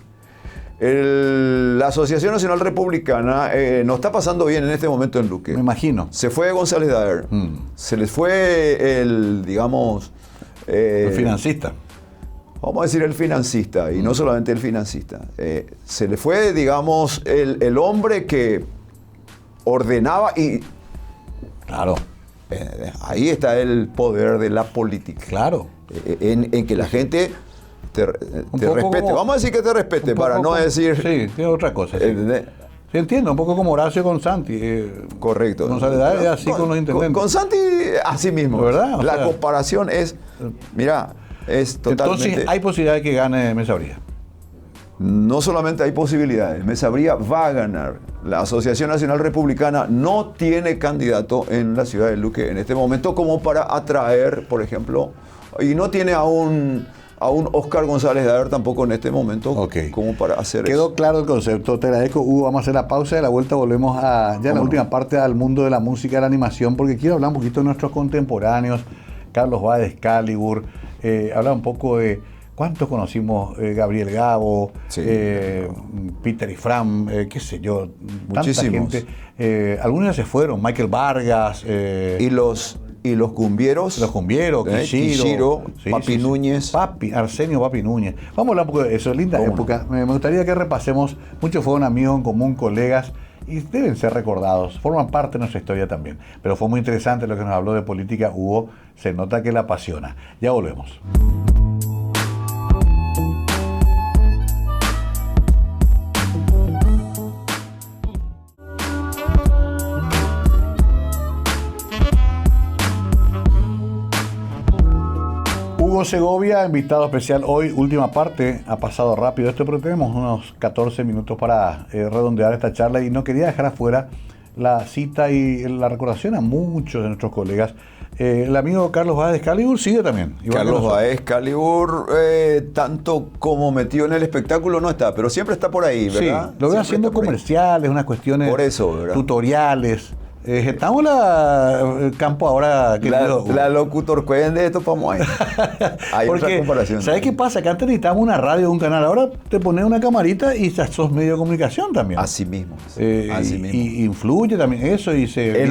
La Asociación Nacional Republicana no está pasando bien en este momento en Luque. Me imagino. Se fue González Daer, se les fue el financista. Vamos a decir el financista, y no solamente el financista. Se le fue, digamos, el hombre que ordenaba y... Claro. Ahí está el poder de la política. Claro. En que la gente te respete. Vamos a decir que te respete, para no decir... Sí, tiene otra cosa. Sí. Sí, entiendo, un poco como Horacio con Santi. Correcto. González Daer es así con los intendentes. Con Santi, así mismo. ¿Verdad? La comparación es... Mira... Entonces hay posibilidad de que gane Mesa Bría. no solamente hay posibilidades, Mesa Bría va a ganar. La Asociación Nacional Republicana no tiene candidato en la ciudad de Luque en este momento como para atraer, por ejemplo, y no tiene a un Oscar González Daer tampoco en este momento como para hacer Quedó eso. claro el concepto, te agradezco, Hugo. Vamos a hacer la pausa y a la vuelta volvemos ya en la última parte al mundo de la música y la animación, porque quiero hablar un poquito de nuestros contemporáneos, Carlos Báez, Excalibur, hablar un poco de cuántos conocimos, Gabriel Gabo, Sí. Peter y Fran, qué sé yo, Muchísimos. tanta gente. Algunos ya se fueron, Michael Vargas. Y los cumbieros. Los cumbieros, Kishiro, Papi Núñez. Arsenio Papi Núñez. Vamos a hablar un poco de eso, linda época. Me gustaría que repasemos. Muchos fueron amigos en común, colegas, y deben ser recordados. Forman parte de nuestra historia también. Pero fue muy interesante lo que nos habló de política. Hugo, se nota que le apasiona. Ya volvemos. Hugo Segovia, invitado especial hoy, última parte, ha pasado rápido esto, pero tenemos unos 14 minutos para redondear esta charla y no quería dejar afuera la cita y la recordación a muchos de nuestros colegas. El amigo Carlos Báez Excalibur sigue también. Carlos Báez Excalibur, tanto como metido en el espectáculo no está, pero siempre está por ahí, ¿verdad? Sí, lo veo haciendo comerciales, unas cuestiones, por eso, ¿verdad? tutoriales. Estamos en el campo ahora, la locutor cuende esto vamos ahí. Hay porque, otra comparación. ¿sabes qué pasa? Que antes necesitábamos una radio, un canal, ahora te pones una camarita y ya sos medio de comunicación también. Así mismo. Y influye también eso y se es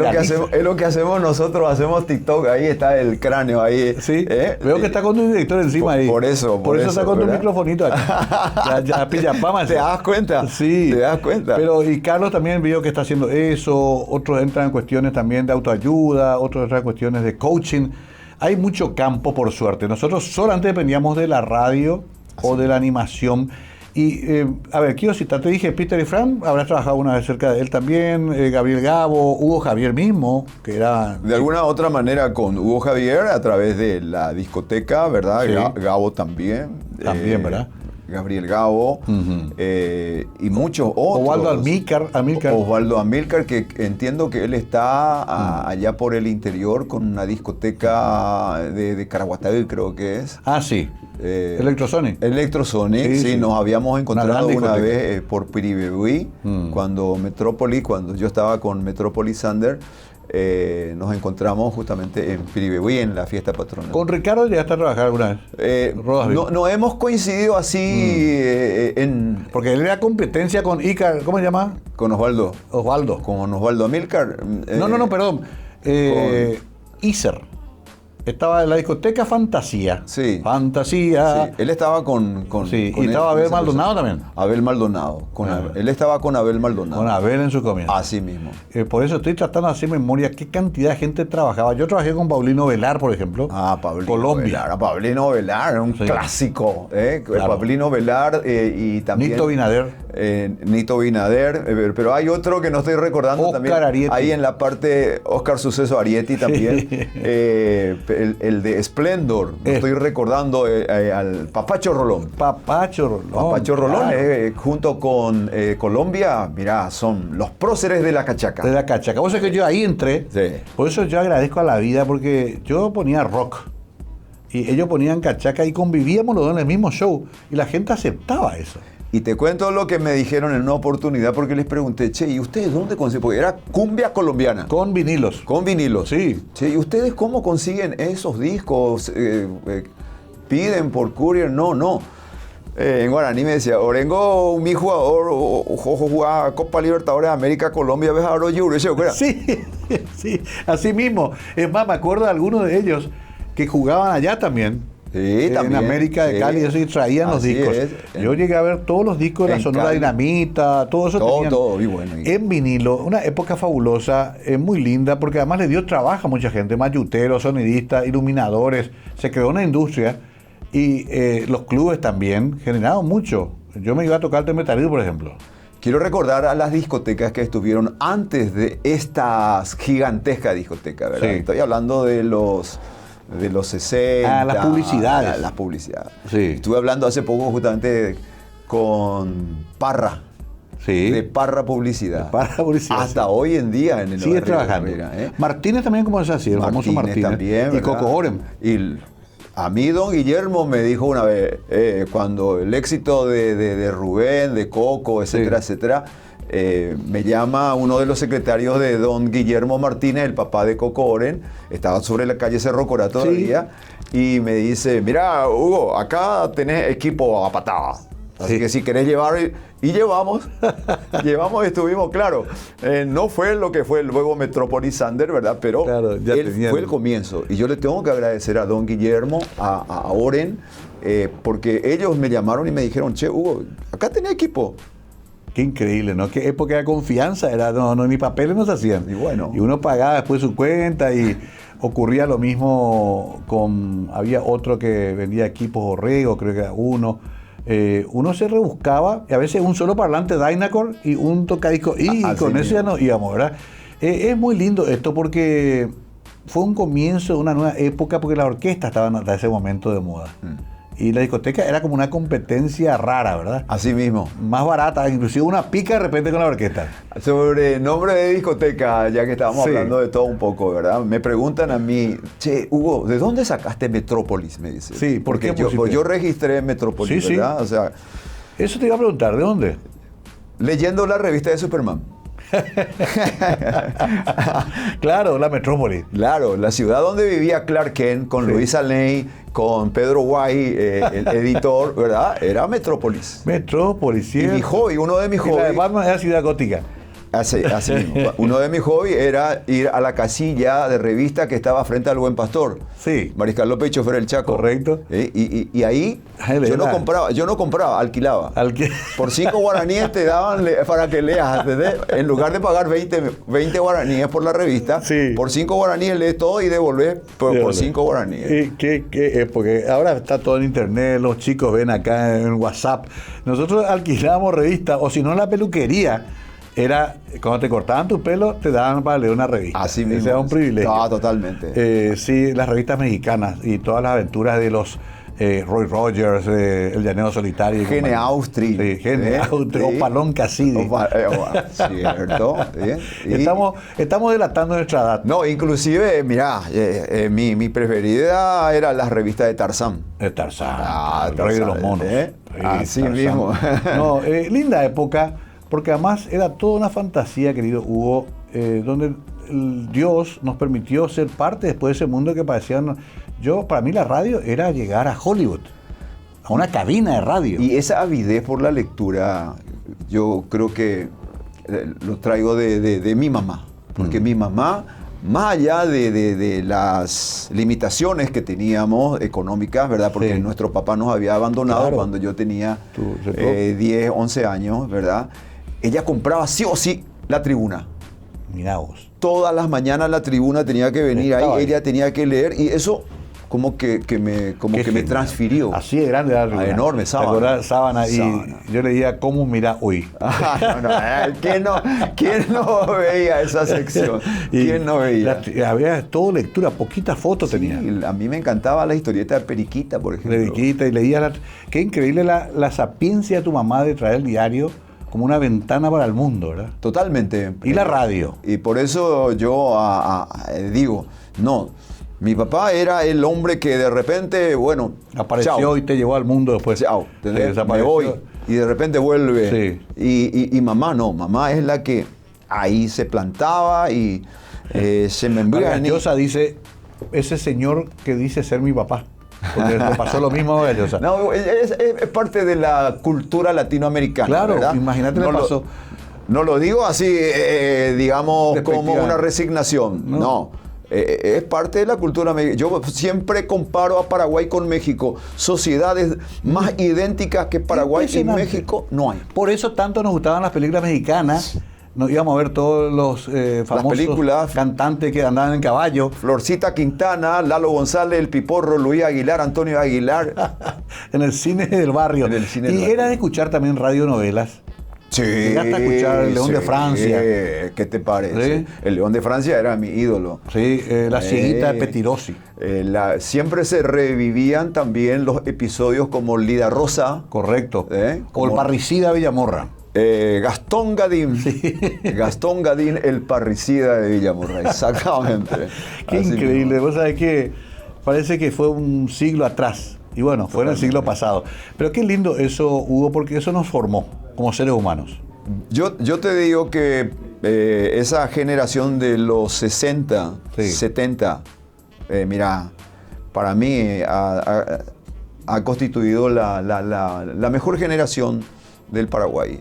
lo que hacemos nosotros, hacemos TikTok, ahí está el cráneo ahí. Sí, veo que está con tu director encima ahí. Por eso está con, ¿verdad? Tu microfonito aquí. ya pilla fama. ¿Te das cuenta? Sí. ¿Te das cuenta? Pero y Carlos también vio que está haciendo eso, otros entran en cuestiones también de autoayuda, otros entran en cuestiones de coaching. Hay mucho campo, por suerte. Nosotros solamente dependíamos de la radio o de la animación. Y, a ver, quiero citar, te dije, Peter y Fran, habrás trabajado una vez cerca de él también, Gabriel Gabo, Hugo Javier mismo, que era... De alguna otra manera con Hugo Javier, a través de la discoteca, ¿verdad? Sí. Gabo también. También, ¿verdad? Gabriel Gabo, y muchos otros. Osvaldo Amílcar. Osvaldo Amílcar, que entiendo que él está allá por el interior con una discoteca de Caraguatay, creo que es. Ah, sí. Electrosonic. Electrosonic, sí, nos habíamos encontrado una vez por Piribebuy, cuando yo estaba con Metrópolis Sander. Nos encontramos justamente en Piribebuy en la fiesta patronal. ¿Con Ricardo llegaste a trabajar alguna vez? No hemos coincidido así porque él era competencia con Icar, ¿cómo se llama? Con Osvaldo. Osvaldo. Con Osvaldo Amílcar. No, perdón. Iser. Estaba en la discoteca Fantasía. Sí. Fantasía. Sí. Él estaba con sí, y estaba Abel Maldonado también. Abel Maldonado. Él estaba con Abel Maldonado. Con Abel en su comienzo. Así mismo. Por eso estoy tratando de hacer memoria qué cantidad de gente trabajaba. Yo trabajé con Paulino Velar, por ejemplo. Paulino Colombia. Velar. Paulino Velar, un clásico. Claro. Paulino Velar y también... Nito Binader. Pero hay otro que no estoy recordando Oscar también. Arieti. Ahí en la parte, Oscar Suceso Arieti también. El de Splendor, no estoy recordando al Papacho Rolón. Papacho Rolón, claro. Junto con Colombia, mirá, son los próceres de la cachaca. De la cachaca. Vos sabés que yo ahí entré, sí. Por eso yo agradezco a la vida, porque yo ponía rock y ellos ponían cachaca y convivíamos los dos en el mismo show y la gente aceptaba eso. Y te cuento lo que me dijeron en una oportunidad porque les pregunté, che, ¿y ustedes dónde consiguen? Porque era cumbia colombiana. Con vinilos. Con vinilos. Sí. Che, ¿y ustedes cómo consiguen esos discos? ¿Piden por courier? No. En guaraní me decía, Orengo, mi jugador, jugaba Copa Libertadores de América, Colombia, ves ahora Sí, así mismo. Es más, me acuerdo de algunos de ellos que jugaban allá también. Sí, también. En América de Cali, eso, y traían los discos. Yo llegué a ver todos los discos de la Sonora Cali. Dinamita, todo eso. Todo, y bueno. En vinilo, una época fabulosa, muy linda, porque además le dio trabajo a mucha gente, mayuteros, sonidistas, iluminadores. Se creó una industria y los clubes también generaron mucho. Yo me iba a tocar el Temetario, por ejemplo. Quiero recordar a las discotecas que estuvieron antes de estas gigantescas discotecas, ¿verdad? Sí. Estoy hablando de los 60. Las publicidades. Las publicidades. Sí. Estuve hablando hace poco justamente con Parra. Sí. De Parra Publicidad. De Parra Publicidad, hasta sí. hoy en día en el Sigue barrio trabajando. Herrera, Martínez también, como es así, el famoso Martínez. También, y ¿verdad? Coco Oren. Y a mí don Guillermo me dijo una vez, cuando el éxito de Rubén, de Coco, etcétera, Sí. etcétera, me llama uno de los secretarios de don Guillermo Martínez, el papá de Coco Oren, estaba sobre la calle Cerro Corá todavía, y me dice, mira, Hugo, acá tenés equipo a patada. Así Sí. que si querés llevar, y llevamos, estuvimos, claro. No fue lo que fue luego Metrópolis Sander, ¿verdad? Pero Claro, ya él tenían. fue el comienzo. Y yo le tengo que agradecer a don Guillermo, a Oren, porque ellos me llamaron y me dijeron, che, Hugo, acá tenés equipo. Qué increíble, ¿no? Qué época de confianza era. No, ni papeles no se hacían. Y bueno. Y uno pagaba después su cuenta y ocurría lo mismo con... Había otro que vendía equipos Orrego, creo que era uno. Uno se rebuscaba, y a veces un solo parlante Dynacor y un tocadisco, y Así con eso ya mismo. nos íbamos, ¿verdad? Es muy lindo esto porque fue un comienzo de una nueva época, porque las orquestas estaban hasta ese momento de moda. Y la discoteca era como una competencia rara, ¿verdad? Así mismo. Más barata, inclusive una pica de repente con la orquesta. Sobre nombre de discoteca, ya que estábamos Sí. hablando de todo un poco, ¿verdad? Me preguntan a mí, che, Hugo, ¿de dónde sacaste Metrópolis? Me dice. Sí, ¿por porque qué pusiste? yo registré Metrópolis, Sí, sí. ¿verdad? O sea, Eso te iba a preguntar, ¿de dónde? leyendo la revista de Superman. Claro, la Metrópoli. Claro, la ciudad donde vivía Clark Kent, con Sí. Luisa Lane, con Pedro Guay, el editor, ¿verdad? Era Metrópolis. Metrópoli, Y ¿cierto? mi hobby, uno de mis Y la de hobbies... Batman era Ciudad Gótica. Así mismo. Uno de mis hobbies era ir a la casilla de revista que estaba frente al Buen Pastor. Sí. Mariscal López y Chofer el Chaco. Correcto. Y ahí Ay, yo no legal. compraba, alquilaba. Por 5 guaraníes te daban para que leas, ¿entendés? En lugar de pagar 20 guaraníes por la revista, Sí. por 5 guaraníes lees todo y devolvés por Devolver. 5 guaraníes. Porque ahora está todo en internet, los chicos ven acá en WhatsApp. Nosotros alquilábamos revistas, o si no en la peluquería, era cuando te cortaban tu pelo, te daban para leer una revista. Así mismo. Ese era un privilegio. No, totalmente. Sí, las revistas mexicanas y todas las aventuras de los Roy Rogers, El Llanero Solitario. y Gene compañía. Austri. Sí, Gene Austri, o Palón Cassidy. Cierto. ¿Sí? Y- Estamos delatando nuestra edad. No, inclusive, mirá, mi preferida era las revistas de Tarzán. El Tarzán, Ah, el rey de los Tarzán, monos. ¿eh? Sí, Así Tarzán. mismo. No, linda época, porque además era toda una fantasía, querido Hugo, donde Dios nos permitió ser parte después de ese mundo que parecían... Para mí la radio era llegar a Hollywood, a una cabina de radio. Y esa avidez por la lectura, yo creo que lo traigo de mi mamá. Porque mi mamá, más allá de las limitaciones que teníamos económicas, ¿verdad? Porque Sí. nuestro papá nos había abandonado Claro. cuando yo tenía ¿cierto? 10, 11 años, ¿verdad? Ella compraba sí o sí la tribuna. Mirá vos. Todas las mañanas la tribuna tenía que venir Estaba ahí, ahí. ella tenía que leer y eso como que me Qué genial. transfirió. Así de grande era la tribuna. enorme, ¿Te sábana. acordás? Sábana. Y Sábana. yo leía cómo mira hoy. ¿Quién no veía esa sección? ¿Quién no veía? Había todo lectura, poquitas fotos tenía. Sí, a mí me encantaba la historieta de Periquita, por ejemplo. Dediquita y leía. Qué increíble la sapiencia de tu mamá de traer el diario como una ventana para el mundo, ¿verdad? Totalmente. Y la radio. Y por eso yo digo, no, mi papá era el hombre que de repente, bueno, Apareció chao, y te llevó al mundo después. chao, Te me desapareció. voy y de repente vuelve. Sí. Y mamá no, mamá es la que ahí se plantaba y se me envía. Vargas Llosa dice, ese señor que dice ser mi papá. Porque le pasó lo mismo a Vargas Llosa. No, es parte de la cultura latinoamericana. Claro, ¿verdad? imagínate no le pasó. No lo digo así, digamos, como Despectiva. una resignación. No. No. Es parte de la cultura mexicana. Yo siempre comparo a Paraguay con México. Sociedades más idénticas que Paraguay y Impresionante. México no hay. Por eso tanto nos gustaban las películas mexicanas. Nos íbamos a ver todos los famosos películas. cantantes que andaban en caballo. Florcita Quintana, Lalo González, El Piporro, Luis Aguilar, Antonio Aguilar. En el cine del barrio. En el cine del y barrio. era de escuchar también radionovelas. Sí. Llegaste a escuchar El León de Francia. ¿Qué te parece? ¿Sí? El León de Francia era mi ídolo. Sí, La cieguita de Petirossi. Siempre se revivían también los episodios como Lida Rosa. Correcto. O Como el parricida de Villamorra. Gastón Gadín. Sí. Gastón Gadín, el parricida de Villamorra. Exactamente. Qué Así increíble. mismo. Vos sabés que parece que fue un siglo atrás. Y bueno, fue en el siglo pasado. Pero qué lindo eso, Hugo, porque eso nos formó como seres humanos. Yo te digo que esa generación de los 60, Sí. 70, mira, para mí ha constituido la mejor generación del Paraguay.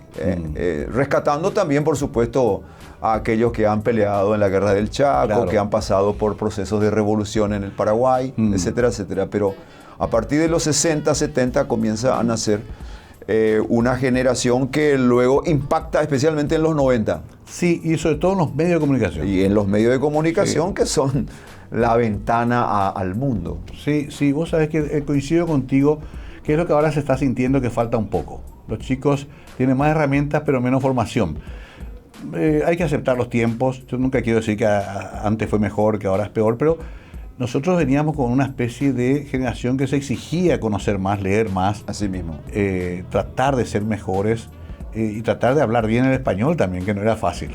Rescatando también, por supuesto, a aquellos que han peleado en la Guerra del Chaco, Claro. que han pasado por procesos de revolución en el Paraguay, etcétera, etcétera. Pero a partir de los 60, 70 comienza a nacer una generación que luego impacta especialmente en los 90 Sí, y sobre todo en los medios de comunicación. y en los medios de comunicación, Sí. que son la ventana al mundo. Sí, sí, vos sabés que coincido contigo, que es lo que ahora se está sintiendo que falta un poco. Los chicos tienen más herramientas pero menos formación. Hay que aceptar los tiempos. Yo nunca quiero decir que antes fue mejor, que ahora es peor, pero nosotros veníamos con una especie de generación que se exigía conocer más, leer más, Así mismo. tratar de ser mejores y tratar de hablar bien el español también, que no era fácil.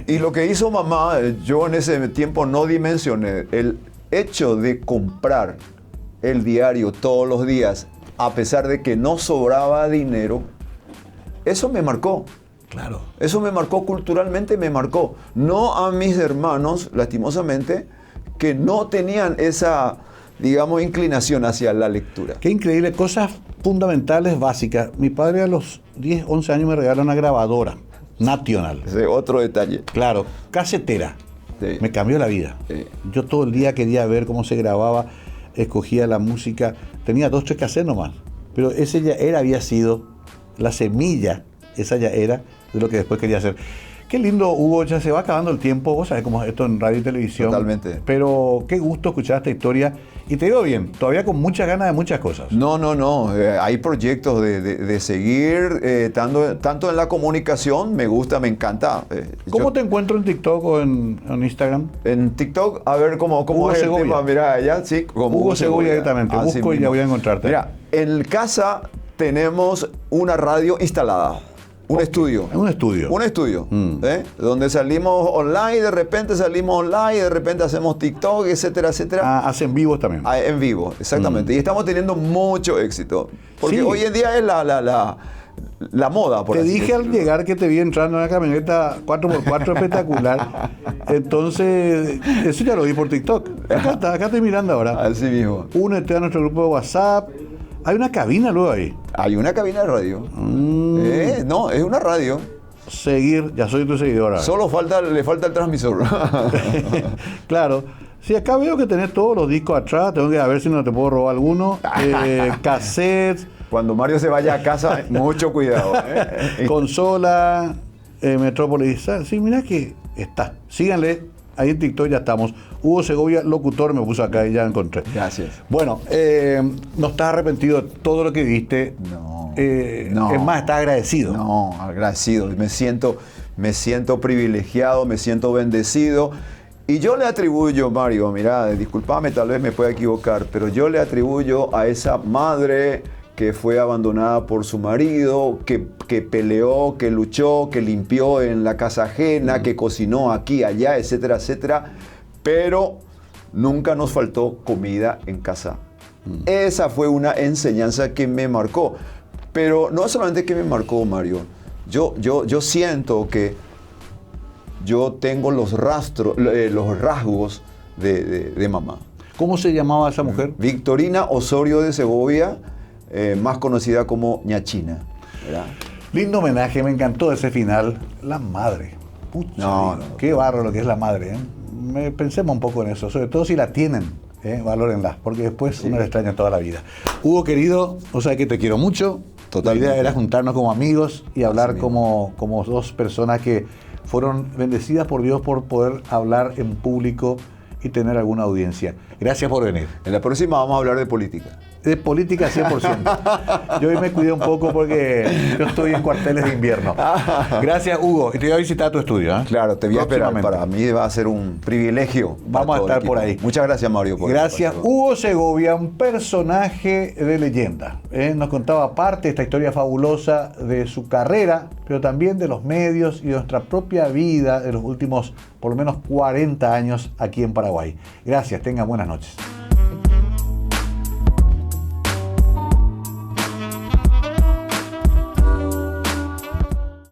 Y lo que hizo mamá, yo en ese tiempo no dimensioné, el hecho de comprar el diario todos los días, a pesar de que no sobraba dinero, eso me marcó. Claro. Eso me marcó culturalmente, me marcó. No a mis hermanos, lastimosamente, que no tenían esa, digamos, inclinación hacia la lectura. Qué increíble, cosas fundamentales, básicas. Mi padre a los 10, 11 años me regaló una grabadora nacional. Ese es otro detalle. Claro, casetera. Sí. Me cambió la vida. Sí. Yo todo el día quería ver cómo se grababa, escogía la música. Tenía 2, 3 cassettes nomás. Pero ese ya había sido la semilla, esa ya era de lo que después quería hacer. Qué lindo, Hugo, ya se va acabando el tiempo. Vos sabés cómo es esto en radio y televisión. Totalmente. Pero qué gusto escuchar esta historia. Y te digo bien, todavía con muchas ganas de muchas cosas. No. Hay proyectos de seguir, tanto en la comunicación, me gusta, me encanta. ¿Cómo Yo- te encuentro en TikTok o en Instagram? En TikTok, a ver cómo Hugo es el Segovia. tema. Mira, allá sí, como Hugo Segovia directamente. Así Busco y mismo. ya voy a encontrarte. Mira, en casa tenemos una radio instalada. Un estudio. Es un estudio. Un estudio, donde salimos online, de repente salimos online, de repente hacemos TikTok, etcétera, etcétera. Ah, hacen vivos también. En vivo, exactamente. Y estamos teniendo mucho éxito. Porque Sí. hoy en día es la moda, por Te así dije al decirlo. llegar que te vi entrando en una camioneta 4x4 espectacular. Entonces, eso ya lo vi por TikTok. Acá estoy mirando ahora. Así mismo. Únete a nuestro grupo de WhatsApp. Hay una cabina luego ahí. Hay una cabina de radio. No, es una radio. Seguir, ya soy tu seguidora. Solo le falta el transmisor. Claro. Si acá veo que tenés todos los discos atrás, tengo que ver si no te puedo robar alguno. Cassettes, Cuando Mario se vaya a casa, mucho cuidado. consola, Metrópolis. Sí, mira que está. Síganle, ahí en TikTok ya estamos. Hugo Segovia, locutor, me puso acá y ya encontré. Gracias. Bueno, no estás arrepentido de todo lo que viste. No. Es más, estás agradecido. No, agradecido. Me siento privilegiado, me siento bendecido. Y yo le atribuyo, Mario, mira, discúlpame, tal vez me pueda equivocar, pero yo le atribuyo a esa madre que fue abandonada por su marido, que peleó, que luchó, que limpió en la casa ajena, que cocinó aquí, allá, etcétera, etcétera, pero nunca nos faltó comida en casa. Esa fue una enseñanza que me marcó. Pero no solamente que me marcó, Mario, yo siento que yo tengo los rasgos de mamá. ¿Cómo se llamaba esa mujer? Victorina Osorio de Segovia, más conocida como Ñachina, ¿verdad? Lindo homenaje, me encantó ese final. La madre. Pucha, No, vida, no. qué barro lo que es la madre. Pensemos un poco en eso, sobre todo si la tienen. Valórenla, porque después uno la extraña toda la vida. Hugo, querido, o sea que te quiero mucho. Totalmente. La idea era juntarnos como amigos y hablar Así mismo. como dos personas que fueron bendecidas por Dios por poder hablar en público y tener alguna audiencia. Gracias por venir. En la próxima vamos a hablar de política. De política 100%. Yo hoy me cuidé un poco porque yo estoy en cuarteles de invierno. Gracias, Hugo. Y te voy a visitar a tu estudio. Claro, te voy a esperar. Para mí va a ser un privilegio. Vamos a estar por ahí. Muchas gracias, Mario. Gracias, Hugo Segovia, un personaje de leyenda. Nos contaba parte de esta historia fabulosa de su carrera, pero también de los medios y de nuestra propia vida de los últimos, por lo menos 40 años aquí en Paraguay. Gracias, tengan buenas noches.